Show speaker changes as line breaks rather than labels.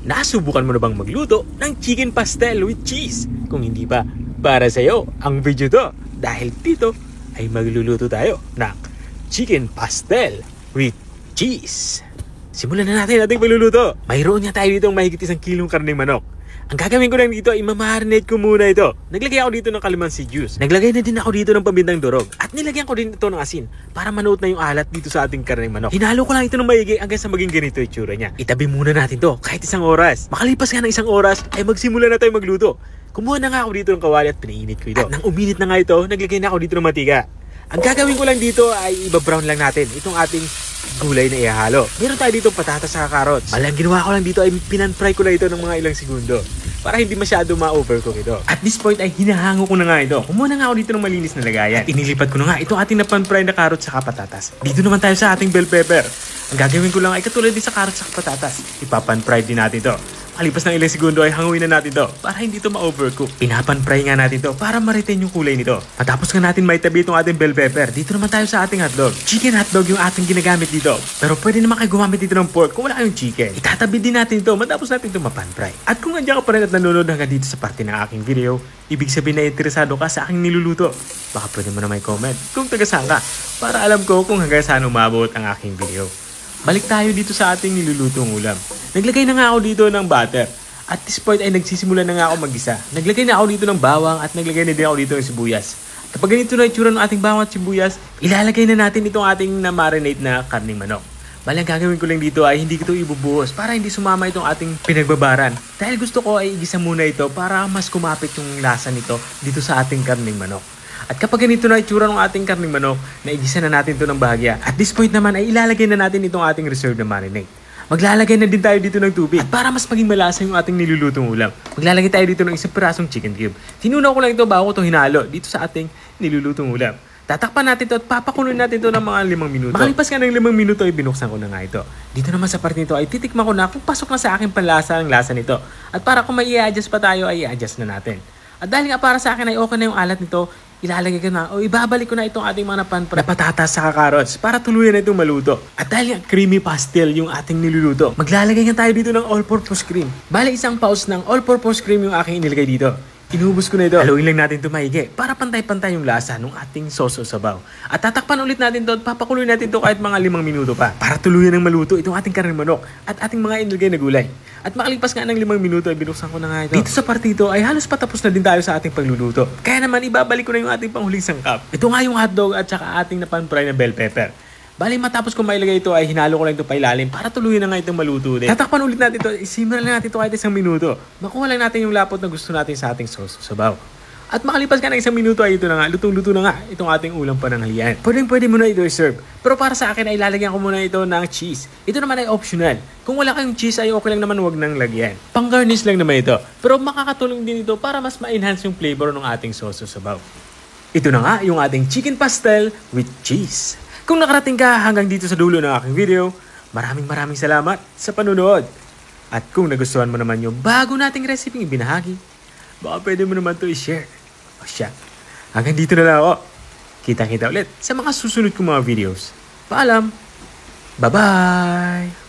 Nasubukan mo na bang magluto ng chicken pastel with cheese? Kung hindi pa, para sa'yo ang video to. Dahil dito ay magluluto tayo ng chicken pastel with cheese. Simulan na natin ating pagluluto. Mayroon niya tayo dito mahigit 1 kilong karneng manok. Ang gagawin ko lang dito ay mamarinate ko muna ito. Naglagay ako dito ng calamansi juice. Naglagay na din ako dito ng pambindang durog. At nilagyan ko din ito ng asin para manuot na yung alat dito sa ating karneng manok. Hinalo ko lang ito ng maigi hanggang sa maging ganito yung tsura niya. Itabi muna natin to kahit 1 oras. Makalipas nga ng 1 oras ay magsimula na tayo magluto. Kumuha na nga ako dito ng kawali at pinainit ko ito. At nang uminit na nga ito, naglagay na ako dito ng mantika. Ang gagawin ko lang dito ay iba-brown lang natin itong ating gulay na ihahalo. Meron tayo dito patatas sa carrots. Malang ginawa ko lang dito ay pinan-fry ko na ito ng mga ilang segundo para hindi masyado ma-overcook ito. At this point ay hinahango ko na nga ito. Kumuha na nga ako dito ng malinis na lagayan. At inilipat ko na nga itong ating napan-fry na carrots sa patatas. Dito naman tayo sa ating bell pepper. Ang gagawin ko lang ay katulad din sa carrots sa patatas. Ipapan-fry din natin ito. Malipas ng ilang segundo ay hanguin na natin to para hindi to ma-overcook. Pinapan-fry nga natin to para ma-retain yung kulay nito. Matapos nga natin maitabi itong ating bell pepper, dito naman tayo sa ating hotdog. Chicken hotdog yung ating ginagamit dito. Pero pwede naman kayo gumamit dito ng pork kung wala kayong chicken. Itatabi din natin to matapos natin ito mapan-fry. At kung nandiyan ka pa rin at nanonood hanggang dito sa parte ng aking video, ibig sabihin na interesado ka sa aking niluluto. Baka pwede mo na may comment kung taga-saan ka para alam ko kung hanggang saan umabot ang aking video. Balik tayo dito sa ating nilulutong ulam. Naglagay na nga ako dito ng butter. At this point ay nagsisimula na nga ako mag-isa. Naglagay na ako dito ng bawang at naglagay na din ako dito ng sibuyas. Kapag ganito na itsura ng ating bawang at sibuyas, ilalagay na natin itong ating na-marinate na karning manok. Bali, ang gagawin ko lang dito ay hindi ko ito ibubuhos para hindi sumama itong ating pinagbabaran. Dahil gusto ko ay igisa muna ito para mas kumapit yung lasa nito dito sa ating karning manok. At kapag ganito na itsura ng ating karning manok, naigisa na natin ito ng bahagya. At this point naman ay ilalagay na natin itong ating reserve na marinade. Maglalagay na din tayo dito ng tubig. At para mas maging malasa yung ating nilulutong ulam, maglalagay tayo dito ng 1 pirasong chicken cube. Tinunaw ko lang ito bago ko ito hinalo dito sa ating nilulutong ulam. Tatakpan natin ito at papakuloy natin ito ng mga 5 minuto. Makalipas nga ng 5 minuto ay binuksan ko na nga ito. Dito naman sa part nito ay titikman ko na kung pasok na sa aking panlasa ang lasa nito. At para kung may i-adjust pa tayo ay i-adjust na natin. At dahil nga para sa akin ay okay na yung alat nito, ilalagay ko na o ibabalik ko na itong ating mga na patatas sa carrots para tuluyan na itong maluto. At dahil nga creamy pastel yung ating niluluto, maglalagay nga tayo dito ng all-purpose cream. Bale, 1 pouch ng all-purpose cream yung aking inilagay dito. Inubos ko na ito. Haluin lang natin ito maigi para pantay-pantay yung lasa ng ating soso sabaw. At tatakpan ulit natin ito at papakuloy natin ito kahit mga 5 minuto pa para tuluyan ng maluto itong ating karning manok at ating mga inilagay na gulay. At makalipas nga ng 5 minuto ay binuksan ko na nga ito. Dito sa partito ay halos patapos na din tayo sa ating pagluluto. Kaya naman ibabalik ko na yung ating panghuling sangkap. Ito nga yung hotdog at saka ating napan-fry na bell pepper. Bali, matapos ko mailagay ito ay hinalo ko lang ito pa ilalim para tuluyan na nga itong maluto din. Tatakpan ulit natin ito, isimmer lang natin ito kahit 1 minuto. Makuha lang natin yung lapot na gusto natin sa ating sauce sabaw. At makalipas ka ng 1 minuto ay ito na nga, lutong-luto na nga itong ating ulam pananghalian. Pwede mo na ito i-serve. Pero para sa akin ay lalagyan ko muna ito ng cheese. Ito naman ay optional. Kung wala kayong cheese ay okay lang naman, wag nang lagyan. Pang-garnish lang naman ito. Pero makakatulong din ito para mas ma-enhance yung flavor ng ating sauce sabaw. Ito na nga yung ating chicken pastel with cheese. Kung nakarating ka hanggang dito sa dulo ng aking video, maraming salamat sa panunood. At kung nagustuhan mo naman yung bago nating recipe ibinahagi, baka pwede mo naman ito i-share. O siya, hanggang dito na lang ako. Kita-kita ulit sa mga susunod kong mga videos. Paalam! Bye-bye!